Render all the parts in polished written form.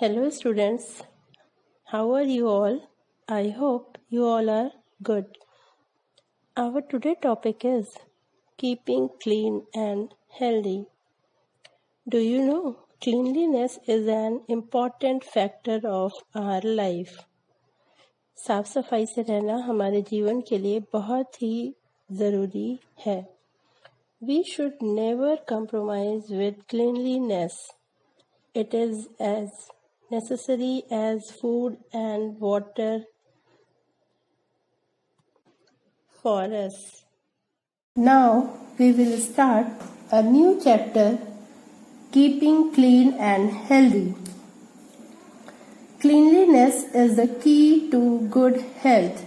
Hello students, how are you all? I hope you all are good. Our today topic is keeping clean and healthy. Do you know cleanliness is an important factor of our life. साफ सफाई से रहना हमारे जीवन के लिए बहुत ही ज़रूरी है. We should never compromise with cleanliness. It is as necessary as food and water for us. Now we will start a new chapter, keeping clean and healthy. Cleanliness is the key to good health.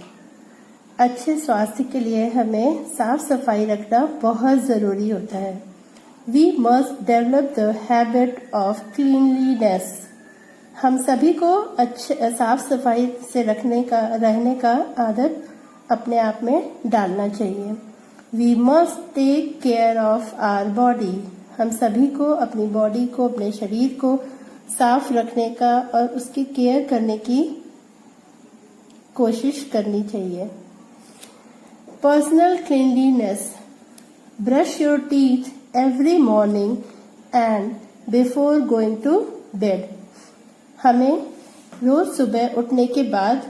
अच्छे स्वास्थ्य के लिए हमें साफ सफाई रखना बहुत ज़रूरी होता है. We must develop the habit of cleanliness. हम सभी को अच्छे साफ सफाई से रहने का आदत अपने आप में डालना चाहिए. We must take care of our body. हम सभी को अपनी बॉडी को, अपने शरीर को साफ रखने का और उसकी केयर करने की कोशिश करनी चाहिए. Personal cleanliness. Brush your teeth every morning and before going to bed. हमें रोज सुबह उठने के बाद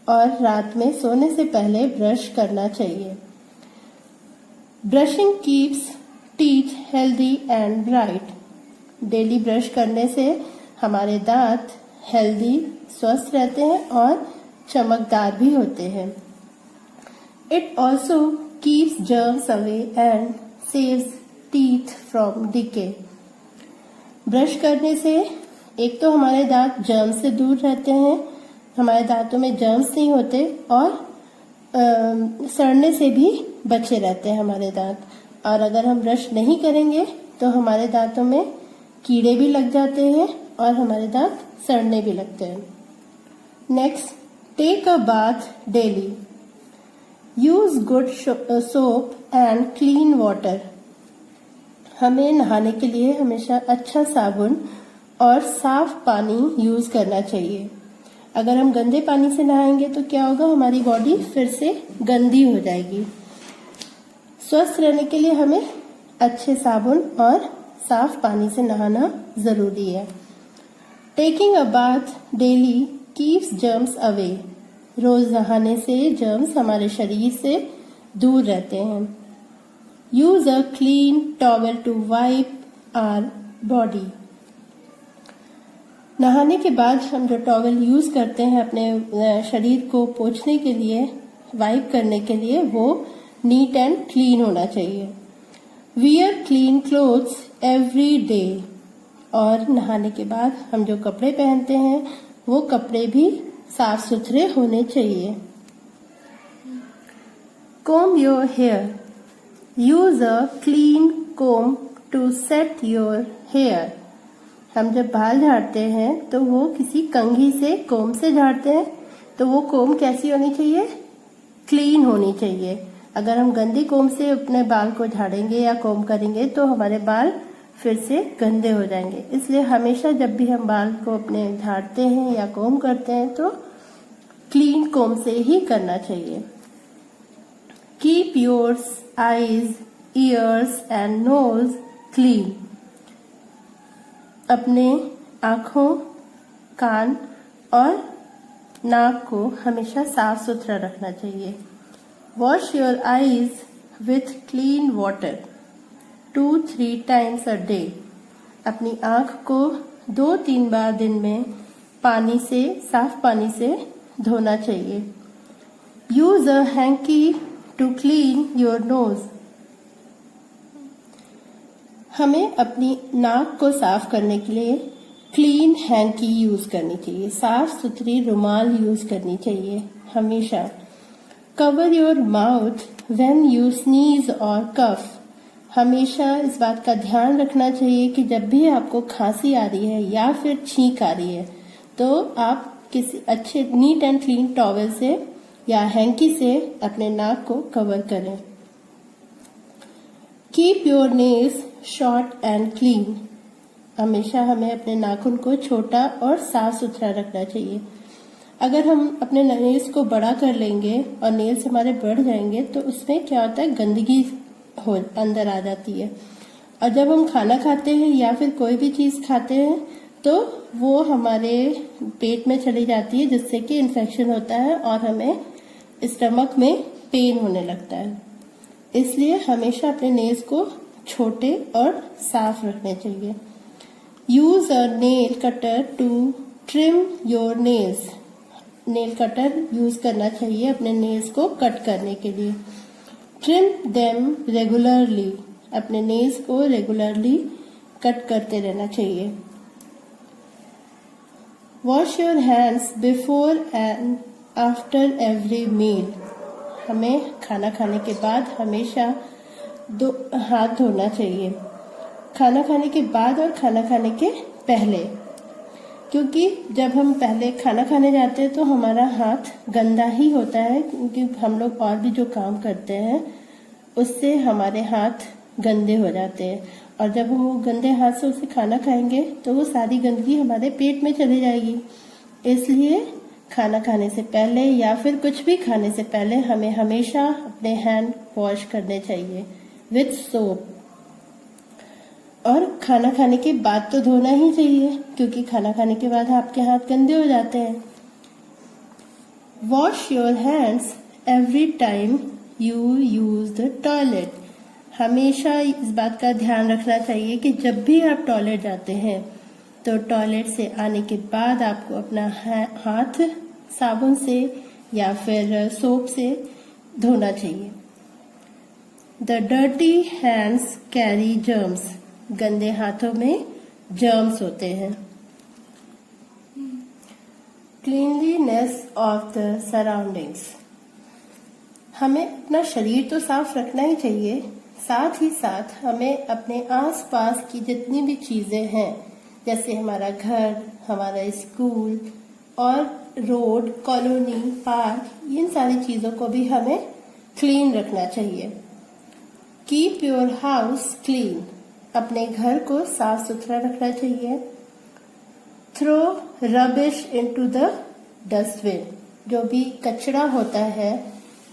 और रात में सोने से पहले ब्रश करना चाहिए. Brushing keeps teeth healthy and bright. Daily brush करने से हमारे दांत हेल्दी, स्वस्थ रहते हैं और चमकदार भी होते हैं. It also keeps germs away and saves teeth from decay. Brush करने से एक तो हमारे दांत जर्म्स से दूर रहते हैं, हमारे दांतों में जर्म्स नहीं होते और सड़ने से भी बचे रहते हैं हमारे दांत. और अगर हम ब्रश नहीं करेंगे तो हमारे दांतों में कीड़े भी लग जाते हैं और हमारे दांत सड़ने भी लगते हैं. Next, take a bath daily. Use good soap and clean water. हमें नहाने के लिए हमेशा अच्छा साबुन और साफ पानी यूज करना चाहिए. अगर हम गंदे पानी से नहाएंगे तो क्या होगा, हमारी बॉडी फिर से गंदी हो जाएगी. स्वस्थ रहने के लिए हमें अच्छे साबुन और साफ पानी से नहाना जरूरी है. Taking a bath daily keeps germs away. रोज नहाने से जर्म्स हमारे शरीर से दूर रहते हैं. Use a clean towel to wipe our body. नहाने के बाद हम जो टॉवेल यूज करते हैं अपने शरीर को पोंछने के लिए, वाइप करने के लिए, वो नीट एंड क्लीन होना चाहिए. Wear clean clothes every day. और नहाने के बाद हम जो कपड़े पहनते हैं वो कपड़े भी साफ सुथरे होने चाहिए. Comb your hair. Use a clean comb to set your hair. हम जब बाल झाड़ते हैं तो वो किसी कंघी से, कोम से झाड़ते हैं, तो वो कोम कैसी होनी चाहिए, क्लीन होनी चाहिए. अगर हम गंदी कोम से अपने बाल को झाड़ेंगे या कोम करेंगे तो हमारे बाल फिर से गंदे हो जाएंगे. इसलिए हमेशा जब भी हम बाल को अपने झाड़ते हैं या कोम करते हैं तो क्लीन कोम से ही करना चाहिए. Keep your eyes, ears and nose clean. अपने आँखों, कान और नाक को हमेशा साफ सुथरा रखना चाहिए. Wash your eyes with clean water 2-3 times a day. अपनी आँख को 2-3 बार दिन में पानी से, साफ पानी से धोना चाहिए. Use a hankie to clean your nose. हमें अपनी नाक को साफ करने के लिए क्लीन हैंकी यूज करनी चाहिए. साफ सुथरी रुमाल यूज करनी चाहिए हमेशा. Cover your mouth when you sneeze और कफ. हमेशा इस बात का ध्यान रखना चाहिए कि जब भी आपको खांसी आ रही है या फिर छींक आ रही है तो आप किसी अच्छे नीट एंड क्लीन टॉवेल से या हैंकी से अपने नाक को कवर करें. Keep your nails short and clean. हमेशा हमें अपने नाखून को छोटा और साफ सुथरा रखना चाहिए। अगर हम अपने नेल्स को बड़ा कर लेंगे और नेल्स हमारे बढ़ जाएंगे तो उसमें क्या होता है, गंदगी अंदर आ जाती है। और जब हम खाना खाते हैं या फिर कोई भी चीज खाते हैं तो वो हमारे पेट में चली जाती है, जिससे कि इन्फेक्शन होता है और हमें स्टमक में पेन होने लगता है। इसलिए हमेशा अपने नेल्स को छोटे और साफ रखने चाहिए। Use a nail cutter to trim your nails. Nail cutter use करना चाहिए अपने नेल्स को कट करने के लिए। Trim them regularly. अपने नेल्स को रेगुलरली कट करते रहना चाहिए। Wash your hands before and after every meal. हमें खाना खाने के बाद हमेशा हाथ धोना चाहिए, खाना खाने के बाद और खाना खाने के पहले, क्योंकि जब हम पहले खाना खाने जाते हैं तो हमारा हाथ गंदा ही होता है, क्योंकि हम लोग और भी जो काम करते हैं उससे हमारे हाथ गंदे हो जाते हैं। और जब हम वो गंदे हाथ से उसे खाना खाएंगे तो वो सारी गंदगी हमारे पेट में चली जाएगी। इसलिए खाना खाने से पहले या फिर कुछ भी खाने से पहले हमें हमेशा अपने हैंड वॉश करने चाहिए विथ सोप। और खाना खाने के बाद तो धोना ही चाहिए, क्योंकि खाना खाने के बाद आपके हाथ गंदे हो जाते हैं। Wash your hands every time you use the toilet. हमेशा इस बात का ध्यान रखना चाहिए कि जब भी आप टॉयलेट जाते हैं तो टॉयलेट से आने के बाद आपको अपना हाथ साबुन से या फिर सोप से धोना चाहिए। The dirty hands carry germs. गंदे हाथों में जर्म्स होते हैं। Cleanliness of the surroundings. हमें अपना शरीर तो साफ रखना ही चाहिए, साथ ही साथ हमें अपने आसपास की जितनी भी चीजें हैं, जैसे हमारा घर, हमारा स्कूल और रोड, कॉलोनी, पार्क, इन सारी चीजों को भी हमें क्लीन रखना चाहिए। Keep your house clean. अपने घर को साफ सुथरा रखना चाहिए। Throw rubbish into the dustbin. जो भी कचरा होता है,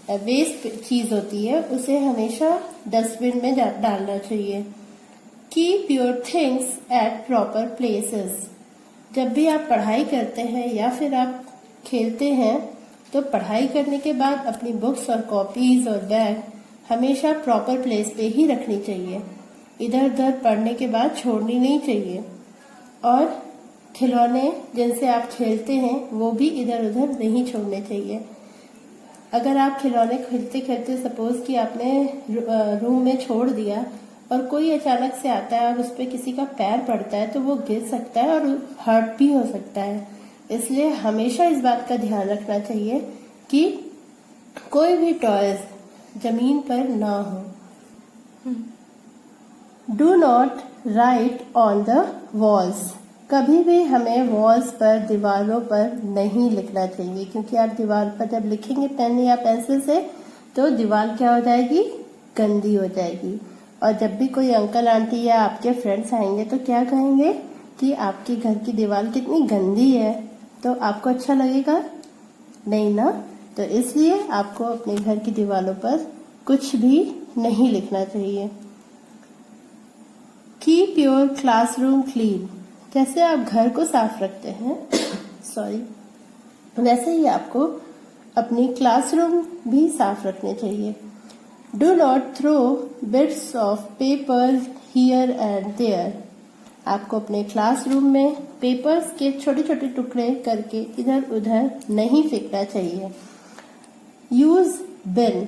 वेस्ट चीज होती है, उसे हमेशा डस्टबिन में डालना चाहिए। Keep your things at proper places. जब भी आप पढ़ाई करते हैं या फिर आप खेलते हैं तो पढ़ाई करने के बाद अपनी बुक्स और कॉपीज और बैग हमेशा प्रॉपर प्लेस पे ही रखनी चाहिए। इधर उधर पढ़ने के बाद छोड़नी नहीं चाहिए। और खिलौने जिनसे आप खेलते हैं वो भी इधर उधर नहीं छोड़ने चाहिए। अगर आप खिलौने खेलते खेलते सपोज कि आपने रूम में छोड़ दिया और कोई अचानक से आता है और उस पर किसी का पैर पड़ता है तो वो गिर सकता है और हर्ट भी हो सकता है। इसलिए हमेशा इस बात का ध्यान रखना चाहिए कि कोई भी टॉयज जमीन पर ना हो। Do not right on the walls. कभी भी हमें वॉल्स पर, दीवारों पर नहीं लिखना चाहिए, क्योंकि आप दीवार पर जब लिखेंगे पेन या पेंसिल से तो दीवार क्या हो जाएगी, गंदी हो जाएगी। और जब भी कोई अंकल आंटी या आपके फ्रेंड्स आएंगे तो क्या कहेंगे कि आपके घर की दीवार कितनी गंदी है, तो आपको अच्छा लगेगा नहीं ना। तो इसलिए आपको अपने घर की दीवारों पर कुछ भी नहीं लिखना चाहिए। Keep your classroom clean. जैसे आप घर को साफ रखते हैं वैसे ही आपको अपनी क्लासरूम भी साफ रखने चाहिए। Do not throw bits of paper here and there. आपको अपने क्लासरूम में पेपर्स के छोटे छोटे टुकड़े करके इधर उधर नहीं फेंकना चाहिए। यूज बिन।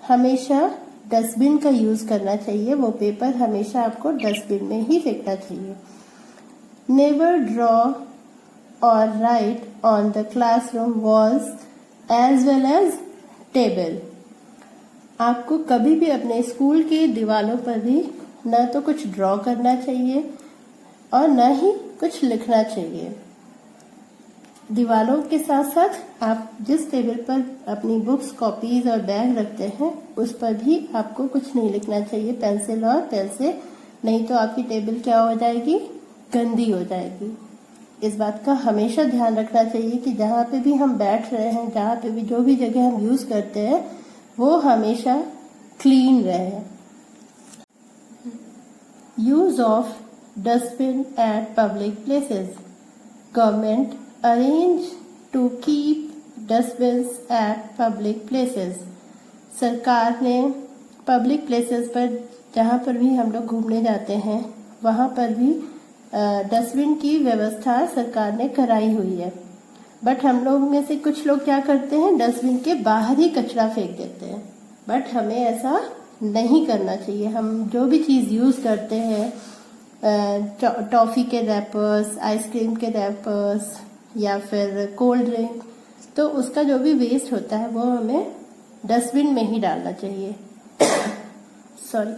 हमेशा डस्टबिन का यूज करना चाहिए। वो पेपर हमेशा आपको डस्टबिन में ही फेंकना चाहिए। Never draw or write on the classroom walls as well as table. आपको कभी भी अपने स्कूल की दीवारों पर भी न तो कुछ ड्रॉ करना चाहिए और न ही कुछ लिखना चाहिए। दीवारों के साथ साथ आप जिस टेबल पर अपनी बुक्स, कॉपीज और बैग रखते हैं उस पर भी आपको कुछ नहीं लिखना चाहिए पेंसिल और पेन से, नहीं तो आपकी टेबल क्या हो जाएगी, गंदी हो जाएगी। इस बात का हमेशा ध्यान रखना चाहिए कि जहाँ पे भी हम बैठ रहे हैं, जहाँ पे भी जो भी जगह हम यूज करते हैं वो हमेशा क्लीन रहे। Use of dustbin at public places. Government arrange to keep dustbins at public places. सरकार ने पब्लिक प्लेसेस पर, जहाँ पर भी हम लोग घूमने जाते हैं, वहाँ पर भी डस्टबिन की व्यवस्था सरकार ने कराई हुई है। बट हम लोग में से कुछ लोग क्या करते हैं, डस्टबिन के बाहर ही कचरा फेंक देते हैं। बट हमें ऐसा नहीं करना चाहिए। हम जो भी चीज़ यूज़ करते हैं, टॉफ़ी के रैपर्स, आइसक्रीम के रैपर्स या फिर कोल्ड ड्रिंक, तो उसका जो भी वेस्ट होता है वो हमें डस्टबिन में ही डालना चाहिए। Sorry.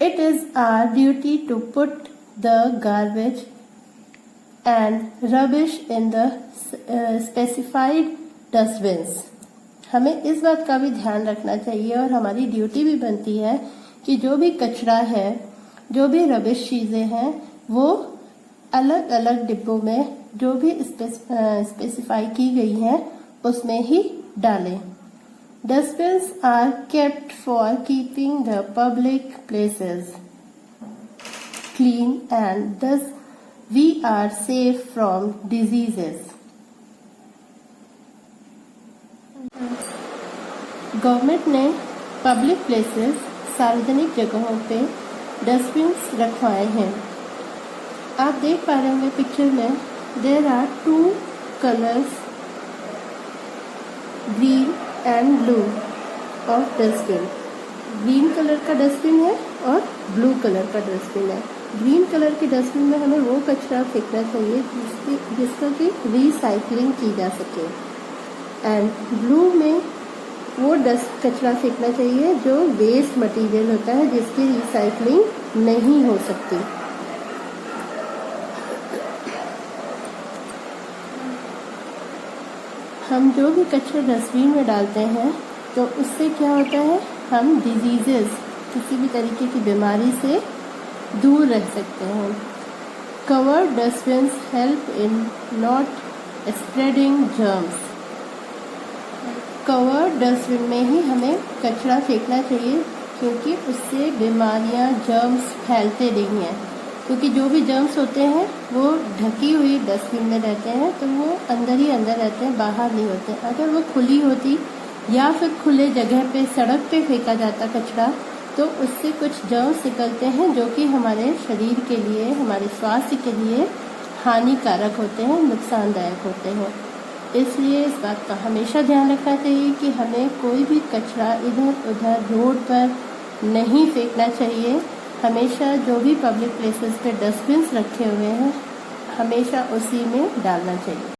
It is our duty to put the garbage and rubbish in the specified dustbins. हमें इस बात का भी ध्यान रखना चाहिए और हमारी ड्यूटी भी बनती है कि जो भी कचरा है, जो भी रबिश चीजें हैं, वो अलग अलग डिब्बों में जो भी स्पेसिफाई की गई हैं उसमें ही डालें। Dustbins are kept for keeping the public places clean and thus we are safe from diseases. Government ने पब्लिक प्लेसेस, सार्वजनिक जगहों पे डस्टबिन्स रखवाए हैं। आप देख पा रहे होंगे पिक्चर में, there are 2 colours, green and blue of dustbin. Green colour का डस्टबिन है और ब्लू कलर का डस्टबिन है। ग्रीन कलर के डस्टबिन में हमें वो कचरा फेंकना चाहिए जिसका कि रिसाइकलिंग की जा सके, एंड ब्लू में वो कचरा फेंकना चाहिए जो वेस्ट मटेरियल होता है, जिसकी रिसाइकलिंग नहीं हो सकती। हम जो भी कचरा डस्टबिन में डालते हैं तो उससे क्या होता है, हम डिजीजेस, किसी भी तरीके की बीमारी से दूर रह सकते हैं। Covered dustbins help in not spreading germs. Covered dustbin में ही हमें कचरा फेंकना चाहिए क्योंकि उससे बीमारियां, जर्म्स फैलते नहीं हैं। क्योंकि जो भी जर्म्स होते हैं वो ढकी हुई डस्टबिन में रहते हैं, तो वो अंदर ही अंदर रहते हैं, बाहर नहीं होते। अगर वो खुली होती या फिर खुले जगह पे, सड़क पे फेंका जाता कचरा, तो उससे कुछ जर्म्स निकलते हैं जो कि हमारे शरीर के लिए, हमारे स्वास्थ्य के लिए हानिकारक होते हैं, नुकसानदायक होते हैं। इसलिए इस बात का हमेशा ध्यान रखना चाहिए कि हमें कोई भी कचरा इधर उधर रोड पर नहीं फेंकना चाहिए। हमेशा जो भी पब्लिक प्लेसेस पे डस्टबिन्स रखे हुए हैं, हमेशा उसी में डालना चाहिए।